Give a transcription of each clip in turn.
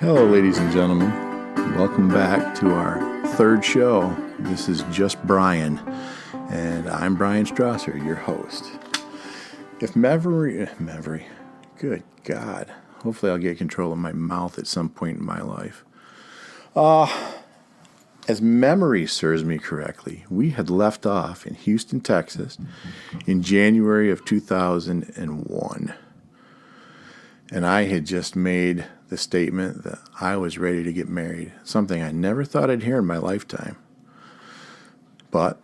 Hello, ladies and gentlemen. Welcome back to our third show. This is Just Brian, and I'm Brian Strawser, your host. If memory, good God, hopefully I'll get control of my mouth at some point in my life. As memory serves me correctly, we had left off in Houston, Texas in January of 2001. And I had just made the statement that I was ready to get married, something I never thought I'd hear in my lifetime. But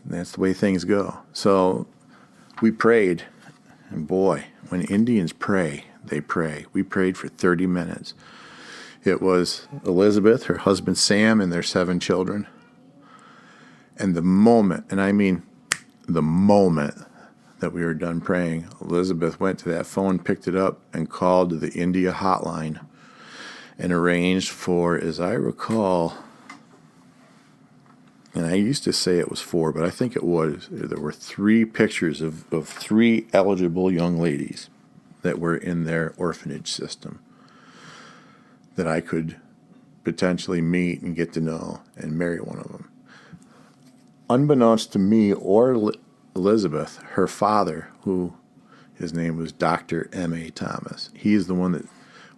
that's the way things go. So we prayed, and boy, when Indians pray, they pray. We prayed for 30 minutes. It was Elizabeth, her husband Sam, and their 7 children. And the moment, and I mean the moment that we were done praying, Elizabeth went to that phone, picked it up, and called to the India hotline and arranged for, as I recall, and I used to say it was 4, but I think it was, there were 3 pictures of 3 eligible young ladies that were in their orphanage system that I could potentially meet and get to know and marry one of them. Unbeknownst to me or Elizabeth, her father, who his name was Dr. M.A. Thomas, he is the one that,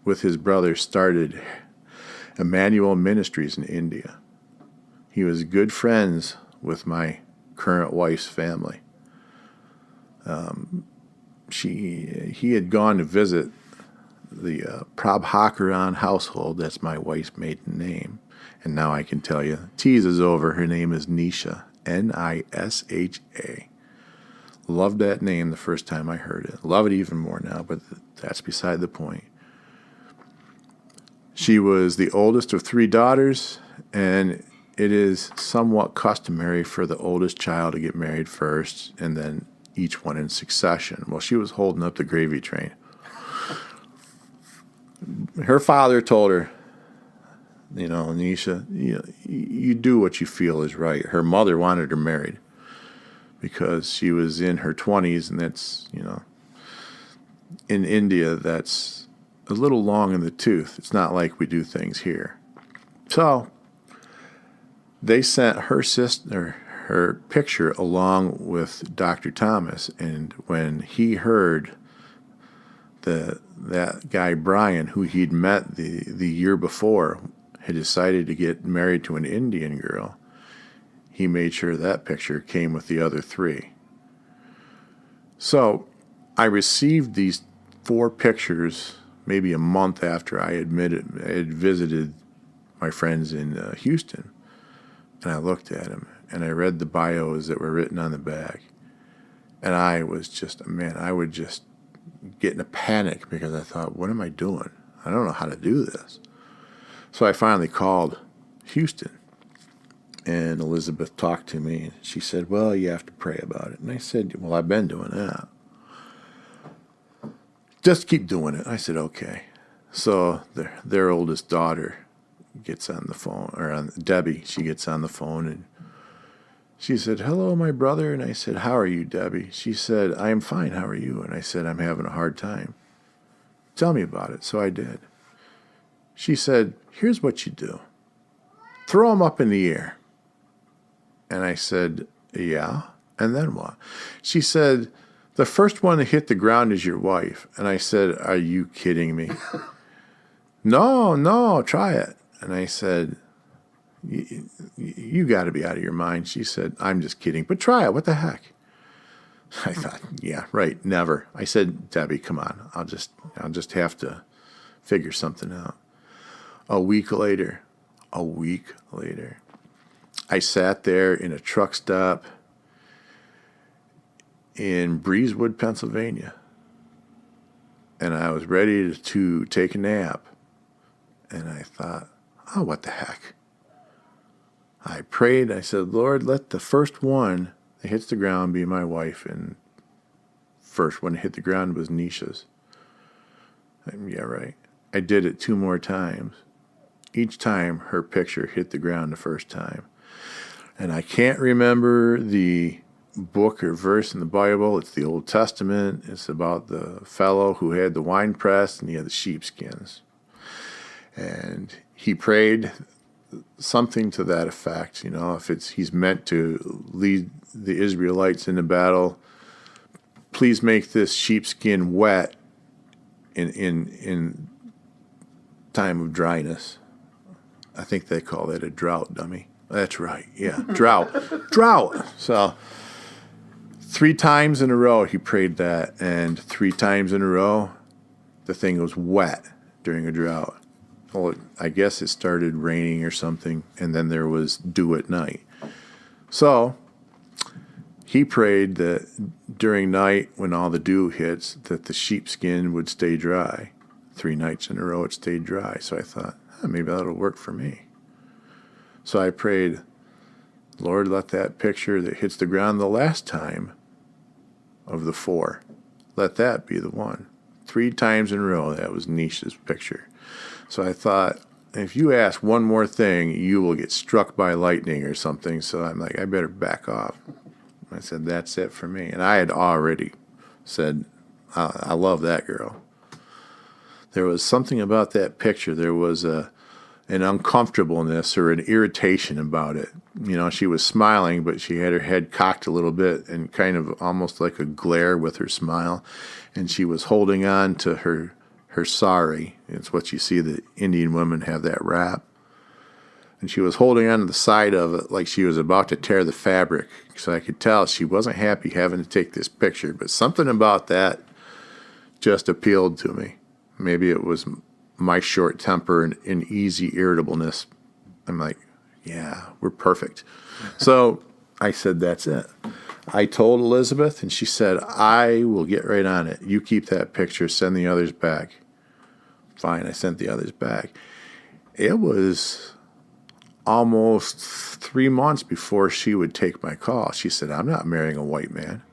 with his brother, started Emmanuel Ministries in India. He was good friends with my current wife's family. He had gone to visit the Prabhakaran household. That's my wife's maiden name. And now I can tell you, tease is over. Her name is Nisha, Nisha. Loved that name the first time I heard it. Love it even more now, but that's beside the point. She was the oldest of 3 daughters, and it is somewhat customary for the oldest child to get married first, and then each one in succession. Well, she was holding up the gravy train. Her father told her, Anisha, you do what you feel is right. Her mother wanted her married because she was in her 20s, and that's, in India, that's a little long in the tooth. It's not like we do things here. So they sent her picture along with Dr. Thomas, and when he heard that guy Brian, who he'd met the year before, had decided to get married to an Indian girl, he made sure that picture came with the other 3. So I received these 4 pictures maybe a month after I had visited my friends in Houston, and I looked at them, and I read the bios that were written on the back, and I was just, I would just get in a panic because I thought, what am I doing? I don't know how to do this. So I finally called Houston, and Elizabeth talked to me, and she said, well, you have to pray about it. And I said, well, I've been doing that. Just keep doing it. I said, okay. So their oldest daughter gets on the phone, or Debbie, she gets on the phone, and she said, hello, my brother. And I said, how are you, Debbie? She said, I am fine. How are you? And I said, I'm having a hard time. Tell me about it. So I did. She said, here's what you do. Throw them up in the air. And I said, yeah. And then what? She said, the first one to hit the ground is your wife. And I said, are you kidding me? No, try it. And I said, you got to be out of your mind. She said, I'm just kidding, but try it. What the heck? I thought, yeah, right, never. I said, Debbie, come on. I'll just have to figure something out. A week later, I sat there in a truck stop in Breezewood, Pennsylvania, and I was ready to take a nap, and I thought, oh, what the heck? I prayed. I said, Lord, let the first one that hits the ground be my wife, and first one to hit the ground was Nisha's. Yeah, right. I did it 2 more times. Each time her picture hit the ground the first time. And I can't remember the book or verse in the Bible. It's the Old Testament. It's about the fellow who had the wine press and he had the sheepskins. And he prayed something to that effect. You know, if he's meant to lead the Israelites into battle, please make this sheepskin wet in time of dryness. I think they call that a drought, dummy. That's right. Yeah, drought. So 3 times in a row he prayed that, and 3 times in a row the thing was wet during a drought. Well, I guess it started raining or something, and then there was dew at night. So he prayed that during night, when all the dew hits, that the sheepskin would stay dry. 3 nights in a row it stayed dry. So I thought, maybe that'll work for me. So I prayed, Lord, let that picture that hits the ground the last time of the 4, let that be the one. 3 times in a row, that was Nisha's picture. So I thought, if you ask one more thing, you will get struck by lightning or something. So I'm like, I better back off. I said, that's it for me. And I had already said, I love that girl. There was something about that picture. There was an uncomfortableness or an irritation about it. You know, she was smiling, but she had her head cocked a little bit and kind of almost like a glare with her smile. And she was holding on to her sari. It's what you see the Indian women have, that wrap. And she was holding on to the side of it like she was about to tear the fabric. So I could tell she wasn't happy having to take this picture. But something about that just appealed to me. Maybe it was my short temper and easy irritableness. I'm like, yeah, we're perfect. So I said, that's it. I told Elizabeth, and she said, I will get right on it. You keep that picture, send the others back. Fine, I sent the others back. It was almost 3 months before she would take my call. She said, I'm not marrying a white man.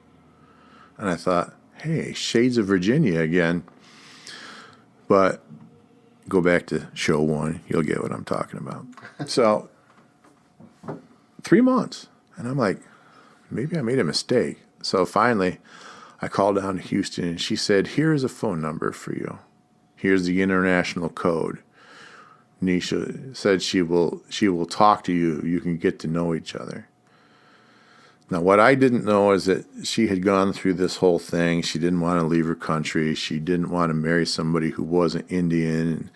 And I thought, hey, shades of Virginia again. But go back to show 1, you'll get what I'm talking about. So 3 months. And I'm like, maybe I made a mistake. So finally, I called down to Houston, and she said, here's a phone number for you. Here's the international code. Nisha said she will talk to you. You can get to know each other. Now, what I didn't know is that she had gone through this whole thing. She didn't want to leave her country. She didn't want to marry somebody who wasn't Indian. And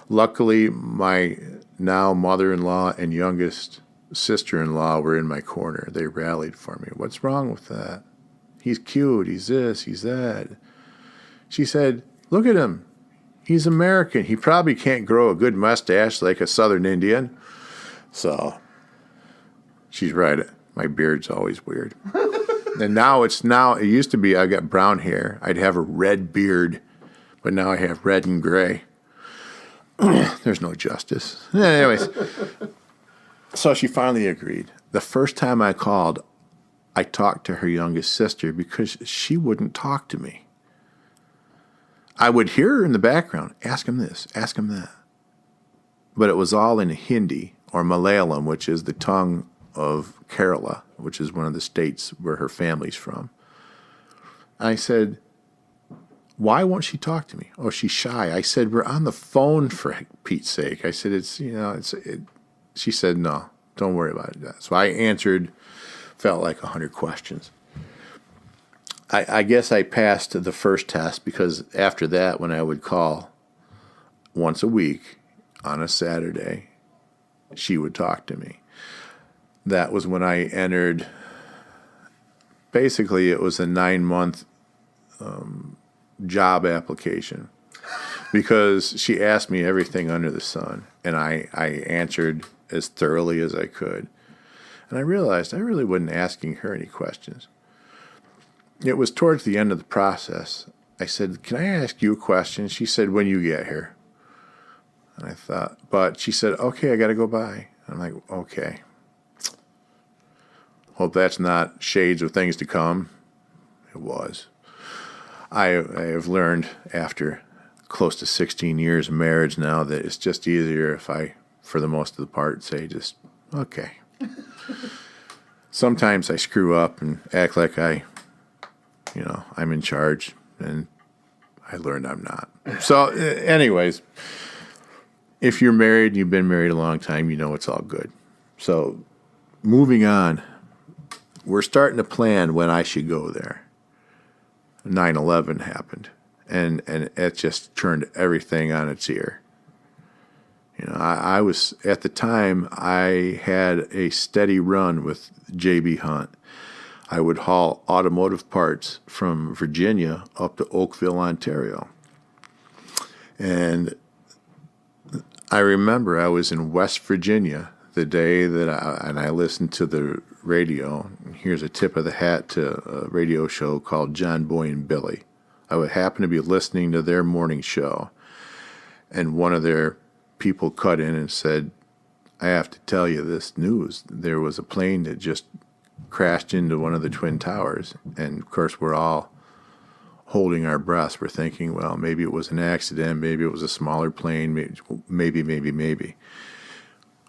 luckily, my now mother-in-law and youngest sister-in-law were in my corner. They rallied for me. What's wrong with that? He's cute. He's this. He's that. She said, look at him. He's American. He probably can't grow a good mustache like a Southern Indian. So she's right. My beard's always weird. And it used to be I got brown hair. I'd have a red beard, but now I have red and gray. There's no justice. Anyways, so she finally agreed. The first time I called, I talked to her youngest sister because she wouldn't talk to me. I would hear her in the background, ask him this, ask him that. But it was all in Hindi or Malayalam, which is the tongue of Kerala, which is one of the states where her family's from. I said, why won't she talk to me? Oh, she's shy. I said, we're on the phone for Pete's sake. I said, she said, no, don't worry about it. So I answered, felt like 100 questions. I guess I passed the first test because after that, when I would call once a week on a Saturday, she would talk to me. That was when I entered, basically it was a 9-month job application because she asked me everything under the sun, and I answered as thoroughly as I could. And I realized I really wasn't asking her any questions. It was towards the end of the process. I said, can I ask you a question? She said, when you get here. And I thought, but she said, okay, I got to go by. I'm like, okay. Hope that's not shades of things to come. It was. I have learned after close to 16 years of marriage now that it's just easier if I, for the most of the part, say just, okay. sometimes I screw up and act like I'm in charge, and I learned I'm not. So, anyways, if you're married and you've been married a long time, you know it's all good. So, moving on, we're starting to plan when I should go there. 9/11 happened, and it just turned everything on its ear. I was, at the time, I had a steady run with J.B. Hunt. I would haul automotive parts from Virginia up to Oakville, Ontario. And I remember I was in West Virginia the day that I listened to the radio. Here's a tip of the hat to a radio show called John Boy and Billy. I would happen to be listening to their morning show, and one of their people cut in and said, I have to tell you this news. There was a plane that just crashed into one of the Twin Towers. And, of course, we're all holding our breaths. We're thinking, well, maybe it was an accident. Maybe it was a smaller plane. Maybe.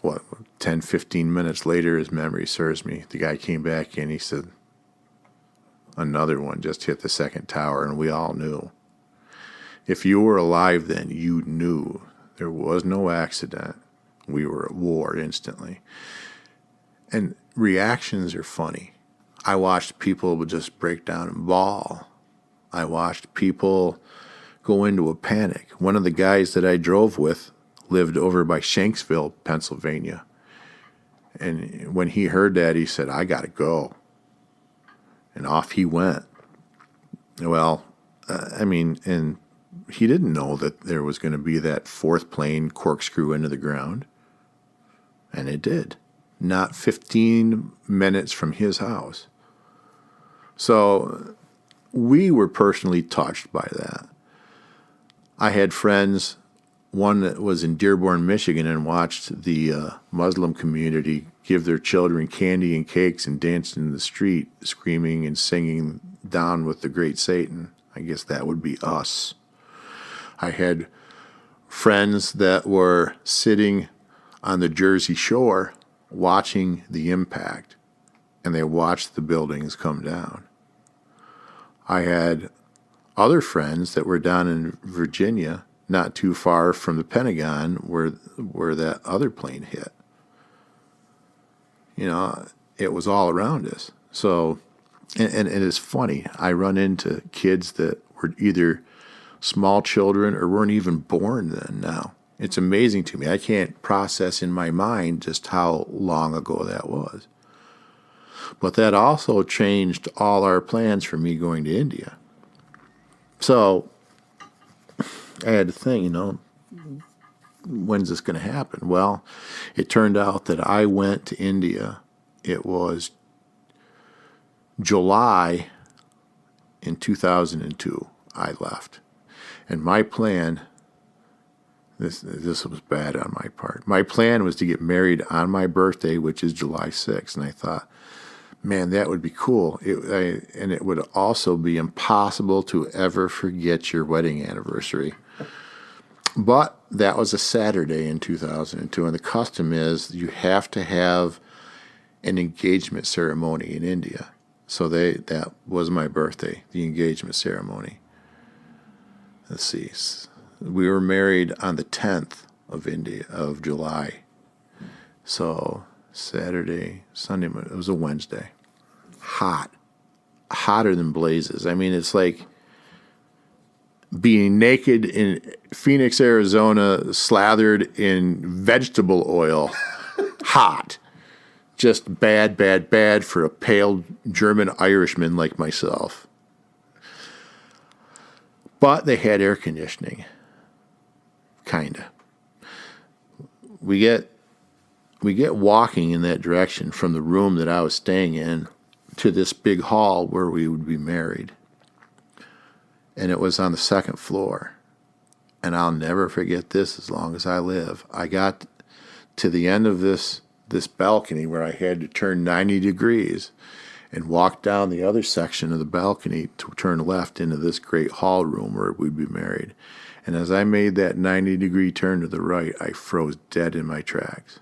What, 10, 15 minutes later, his memory serves me, the guy came back in. He said, another one just hit the second tower, and we all knew. If you were alive then, you knew. There was no accident. We were at war instantly. And reactions are funny. I watched people just break down and bawl. I watched people go into a panic. One of the guys that I drove with lived over by Shanksville, Pennsylvania. And when he heard that, he said, I got to go. And off he went. Well, and he didn't know that there was going to be that fourth plane corkscrew into the ground. And it did. Not 15 minutes from his house. So we were personally touched by that. I had friends, one that was in Dearborn, Michigan, and watched the Muslim community give their children candy and cakes and dance in the street, screaming and singing Down with the Great Satan. I guess that would be us. I had friends that were sitting on the Jersey Shore watching the impact, and they watched the buildings come down. I had other friends that were down in Virginia, not too far from the Pentagon, where that other plane hit. It was all around us. So, and it's funny, I run into kids that were either small children or weren't even born then now. It's amazing to me. I can't process in my mind just how long ago that was. But that also changed all our plans for me going to India. So I had to think, when's this going to happen? Well, it turned out that I went to India. It was July in 2002 I left. And my plan, this was bad on my part. My plan was to get married on my birthday, which is July 6th. And I thought, man, that would be cool. And it would also be impossible to ever forget your wedding anniversary. But that was a Saturday in 2002. And the custom is you have to have an engagement ceremony in India. So that was my birthday, the engagement ceremony. Let's see. We were married on the 10th of July. So Saturday, Sunday, it was a Wednesday. Hotter than blazes. It's like being naked in Phoenix, Arizona, slathered in vegetable oil. Hot. Just bad for a pale German Irishman like myself. But they had air conditioning. Kinda. We get walking in that direction from the room that I was staying in to this big hall where we would be married. And it was on the second floor. And I'll never forget this as long as I live. I got to the end of this balcony where I had to turn 90 degrees and walk down the other section of the balcony to turn left into this great hall room where we'd be married. And as I made that 90-degree turn to the right, I froze dead in my tracks.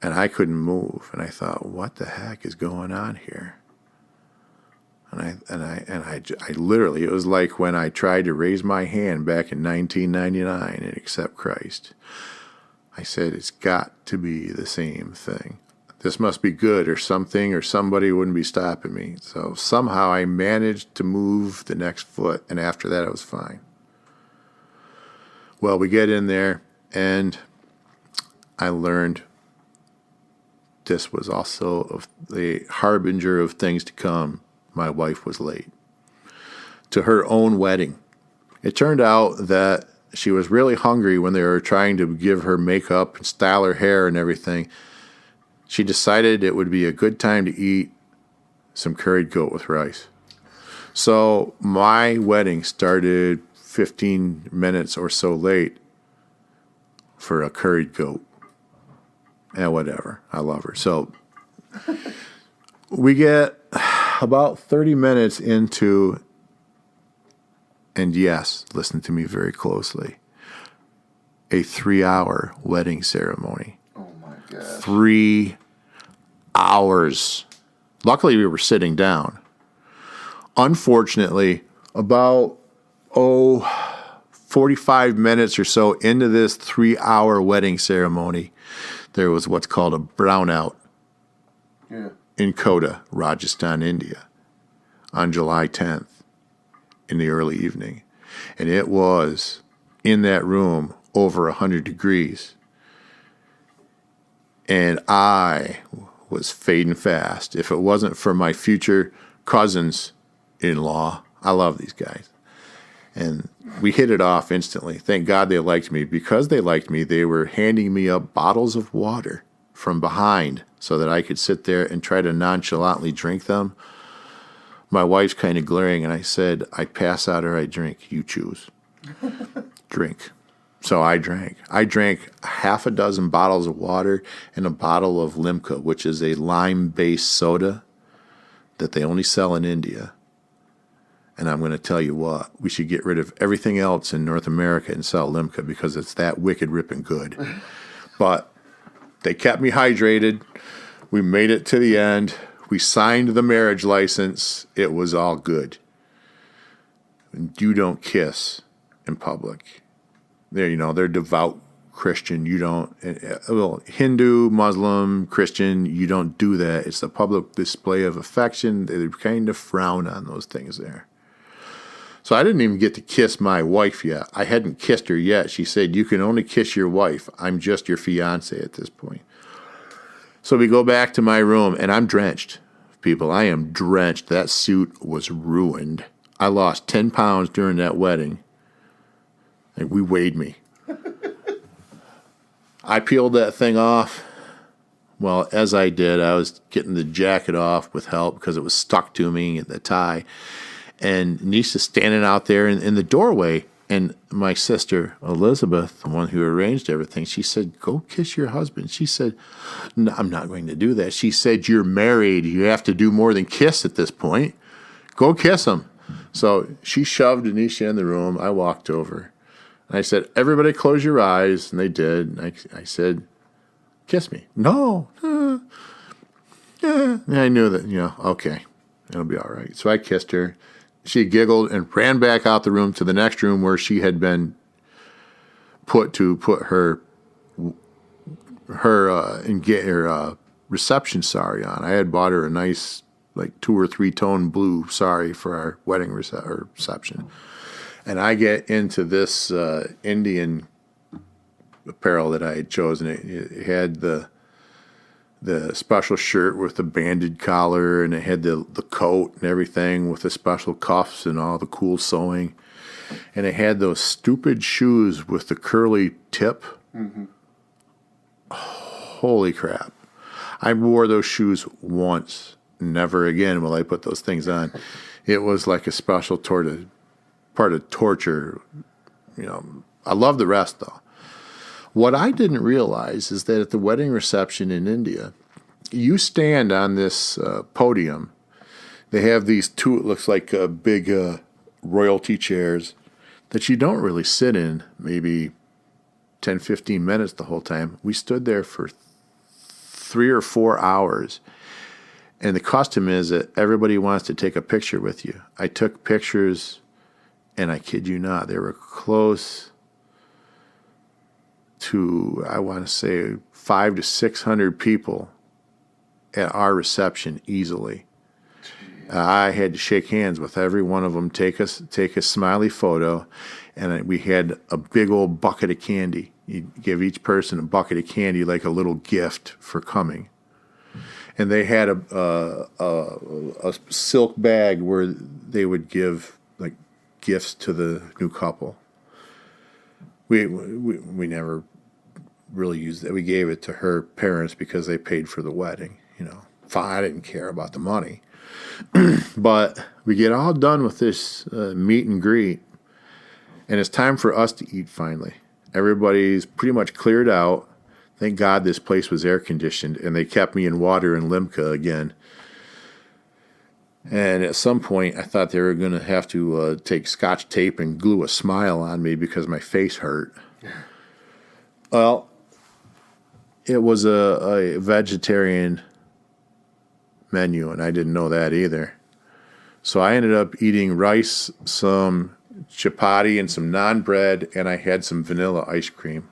And I couldn't move. And I thought, what the heck is going on here? And I literally, it was like when I tried to raise my hand back in 1999 and accept Christ. I said, it's got to be the same thing. This must be good, or something, or somebody wouldn't be stopping me. So somehow I managed to move the next foot, and after that I was fine. Well, we get in there, and I learned this was also the harbinger of things to come. My wife was late to her own wedding. It turned out that she was really hungry when they were trying to give her makeup and style her hair and everything. She decided it would be a good time to eat some curried goat with rice. So my wedding started 15 minutes or so late for a curried goat. And whatever. I love her. So we get about 30 minutes into, and yes, listen to me very closely, a 3-hour wedding ceremony. Oh my gosh. 3 hours. Luckily, we were sitting down. Unfortunately, about 45 minutes or so into this 3-hour wedding ceremony, there was what's called a brownout in Kota, Rajasthan, India, on July 10th in the early evening. And it was, in that room, over 100 degrees. And I was fading fast. If it wasn't for my future cousins-in-law, I love these guys. And we hit it off instantly. Thank God they liked me. Because they liked me, they were handing me up bottles of water from behind so that I could sit there and try to nonchalantly drink them. My wife's kind of glaring, and I said, I pass out or I drink. You choose. Drink. So I drank. I drank half a dozen bottles of water and a bottle of Limca, which is a lime-based soda that they only sell in India. And I'm going to tell you what, we should get rid of everything else in North America and sell Limca because it's that wicked ripping good. But they kept me hydrated. We made it to the end. We signed the marriage license. It was all good. You don't kiss in public. They're devout Christian. You don't, well, Hindu, Muslim, Christian, you don't do that. It's a public display of affection. They kind of frown on those things there. So I didn't even get to kiss my wife yet. I hadn't kissed her yet. She said, you can only kiss your wife. I'm just your fiance at this point. So we go back to my room, and I'm drenched. People, I am drenched. That suit was ruined. I lost 10 pounds during that wedding. And we weighed me. I peeled that thing off. Well, as I did, I was getting the jacket off with help because it was stuck to me at the tie. And Nisha's standing out there in the doorway. And my sister, Elizabeth, the one who arranged everything, she said, go kiss your husband. She said, no, I'm not going to do that. She said, you're married. You have to do more than kiss at this point. Go kiss him. So she shoved Anisha in the room. I walked over. And I said, everybody close your eyes. And they did. And I said, kiss me. No. And I knew that, okay, it'll be all right. So I kissed her. She giggled and ran back out the room to the next room where she had been put her reception sari on. I had bought her a nice, 2 or 3 tone blue sari for our wedding reception. And I get into this Indian apparel that I had chosen. It had the special shirt with the banded collar, and it had the coat and everything with the special cuffs and all the cool sewing. And it had those stupid shoes with the curly tip. Mm-hmm. Holy crap. I wore those shoes once. Never again will I put those things on. It was like a special part of torture. I love the rest, though. What I didn't realize is that at the wedding reception in India, you stand on this podium. They have these 2, it looks like big royalty chairs that you don't really sit in maybe 10, 15 minutes the whole time. We stood there for 3 or 4 hours. And the custom is that everybody wants to take a picture with you. I took pictures, and I kid you not, they were close to, I want to say, 500 to 600 people at our reception easily. I had to shake hands with every one of them, take a smiley photo, and we had a big old bucket of candy. You give each person a bucket of candy like a little gift for coming. And they had a silk bag where they would give like gifts to the new couple. We never really used it. We gave it to her parents because they paid for the wedding. Fine, I didn't care about the money. But we get all done with this meet and greet, and it's time for us to eat finally. Everybody's pretty much cleared out. Thank God this place was air conditioned, and they kept me in water and Limca again. And at some point, I thought they were going to have to take Scotch tape and glue a smile on me because my face hurt. Well, it was a vegetarian menu, and I didn't know that either. So I ended up eating rice, some chapati, and some naan bread, and I had some vanilla ice cream.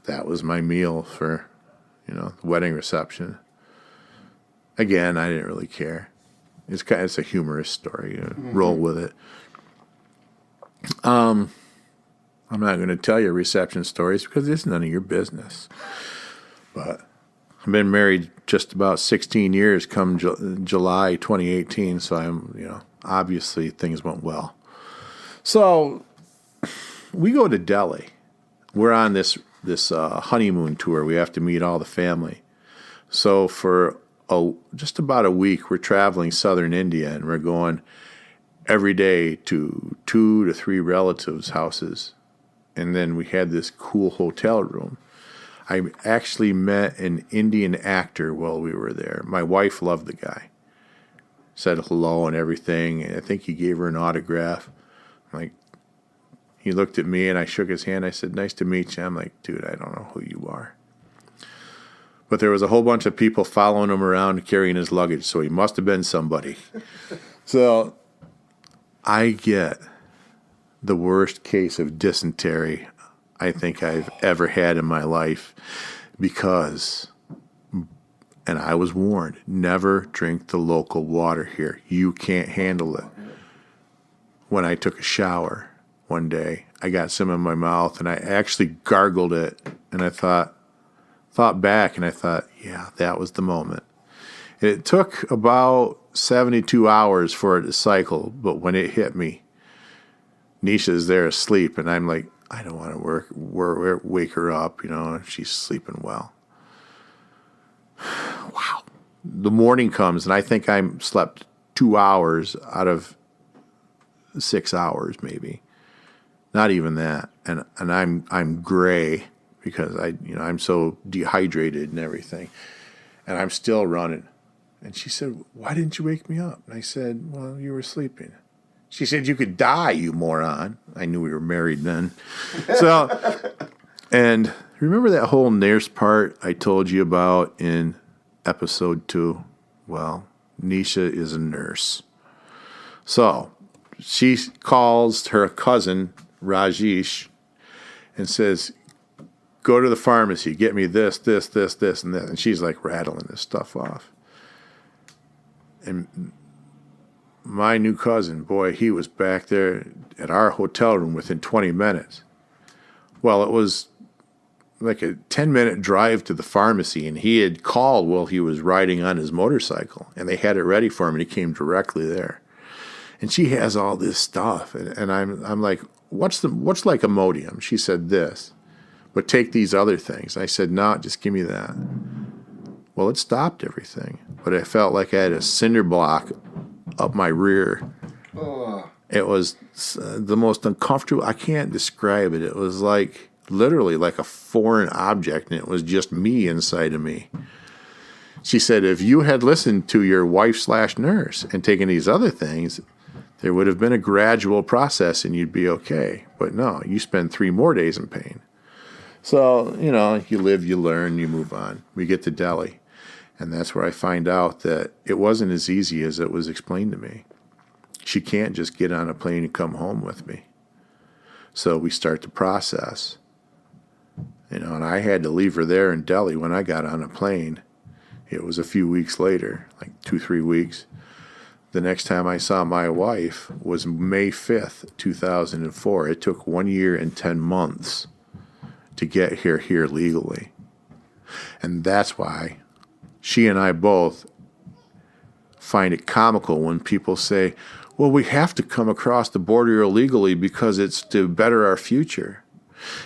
That was my meal for, the wedding reception. Again, I didn't really care. It's a humorous story. Roll with it. I'm not going to tell you reception stories because it's none of your business. But I've been married just about 16 years come July 2018, so I'm, obviously things went well. So we go to Delhi. We're on this honeymoon tour. We have to meet all the family. So for just about a week, we're traveling southern India, and we're going every day to 2 to 3 relatives' houses. And then we had this cool hotel room. I actually met an Indian actor while we were there. My wife loved the guy. Said hello and everything. And I think he gave her an autograph. He looked at me and I shook his hand. I said, "Nice to meet you." I'm like, "Dude, I don't know who you are." But there was a whole bunch of people following him around carrying his luggage, so he must have been somebody. So I get the worst case of dysentery I think I've ever had in my life because, and I was warned, never drink the local water here. You can't handle it. When I took a shower one day, I got some in my mouth and I actually gargled it, and I thought back and I thought, yeah, that was the moment. It took about 72 hours for it to cycle, but when it hit me, Nisha's there asleep, and I'm like, I don't want to wake her up, she's sleeping well. Wow. The morning comes, and I think I slept 2 hours out of 6 hours, maybe. Not even that. And I'm gray because I'm so dehydrated and everything. And I'm still running. And she said, "Why didn't you wake me up?" And I said, "Well, you were sleeping." She said, "You could die, you moron." I knew we were married then. So, and remember that whole nurse part I told you about in episode 2? Well, Nisha is a nurse. So she calls her cousin, Rajesh, and says, "Go to the pharmacy, get me this, and this. And she's like rattling this stuff off. And my new cousin, boy, he was back there at our hotel room within 20 minutes. Well, it was like a 10-minute drive to the pharmacy, and he had called while he was riding on his motorcycle, and they had it ready for him, and he came directly there. And she has all this stuff, and I'm like, what's like Imodium? She said this, but take these other things. I said, no, just give me that. Well, it stopped everything, but I felt like I had a cinder block up my rear. Oh. It was the most uncomfortable. I can't describe it. It was like literally like a foreign object, and it was just me inside of me. She said, if you had listened to your wife/nurse and taken these other things, there would have been a gradual process and you'd be okay. But no, you spend 3 more days in pain. So, you live, you learn, you move on. We get to Delhi. And that's where I find out that it wasn't as easy as it was explained to me. She can't just get on a plane and come home with me. So we start the process. And I had to leave her there in Delhi when I got on a plane. It was a few weeks later, like 2-3 weeks. The next time I saw my wife was May 5th, 2004. It took 1 year and 10 months to get here legally. And that's why she and I both find it comical when people say, well, we have to come across the border illegally because it's to better our future.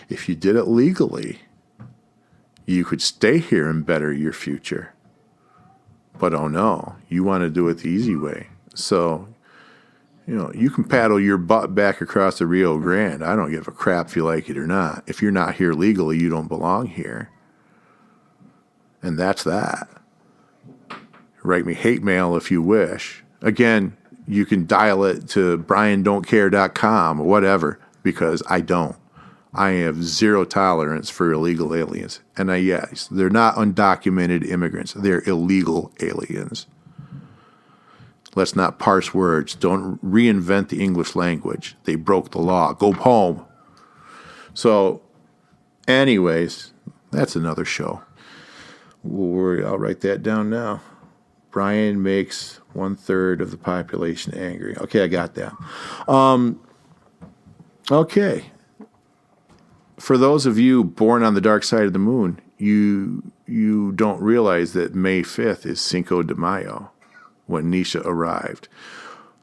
If you did it legally, you could stay here and better your future. But oh no, you want to do it the easy way. So, you can paddle your butt back across the Rio Grande. I don't give a crap if you like it or not. If you're not here legally, you don't belong here. And that's that. Write me hate mail if you wish. Again, you can dial it to briandon'tcare.com or whatever, because I don't. I have zero tolerance for illegal aliens. And yes, they're not undocumented immigrants. They're illegal aliens. Let's not parse words. Don't reinvent the English language. They broke the law. Go home. So, anyways, that's another show. I'll write that down now. Brian makes 1/3 of the population angry. Okay, I got that. Okay. For those of you born on the dark side of the moon, you don't realize that May 5th is Cinco de Mayo, when Nisha arrived.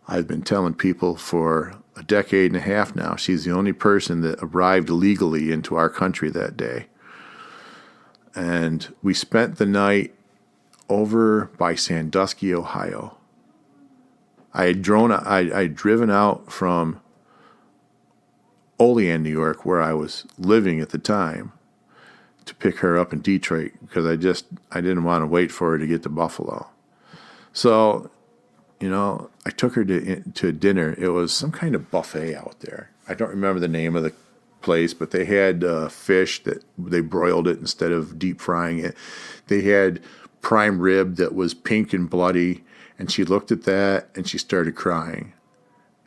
I've been telling people for a decade and a half now, she's the only person that arrived legally into our country that day. And we spent the night over by Sandusky, Ohio. I had driven out from Olean, New York, where I was living at the time, to pick her up in Detroit because I didn't want to wait for her to get to Buffalo. So, I took her to dinner. It was some kind of buffet out there. I don't remember the name of the place, but they had fish that they broiled it instead of deep frying it. They had prime rib that was pink and bloody, and she looked at that and she started crying.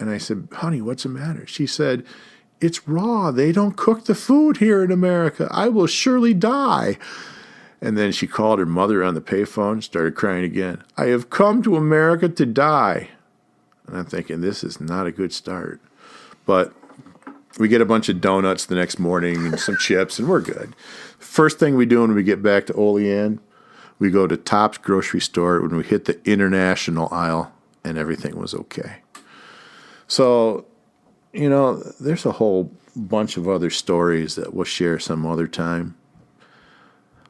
And I said, honey, what's the matter? She said, it's raw. They don't cook the food here in America. I will surely die. And then she called her mother on the payphone, started crying again. I have come to America to die. And I'm thinking, this is not a good start. But we get a bunch of donuts the next morning and some chips, and we're good. First thing we do when we get back to Olean, we go to Tops grocery store when we hit the international aisle, and everything was okay. So, there's a whole bunch of other stories that we'll share some other time.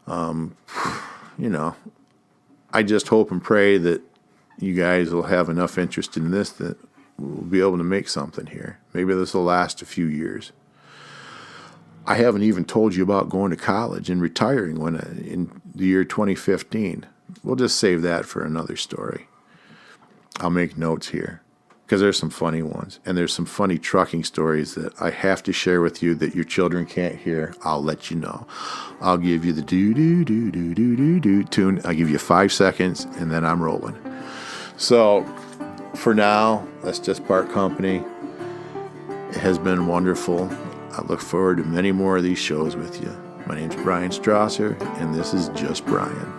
I just hope and pray that you guys will have enough interest in this that we'll be able to make something here. Maybe this will last a few years. I haven't even told you about going to college and retiring in the year 2015. We'll just save that for another story. I'll make notes here because there's some funny ones, and there's some funny trucking stories that I have to share with you that your children can't hear. I'll let you know. I'll give you the do-do-do-do-do-do-do tune. I'll give you 5 seconds, and then I'm rolling. So for now, let's just part company. It has been wonderful. I look forward to many more of these shows with you. My name's Brian Strawser, and this is Just Brian.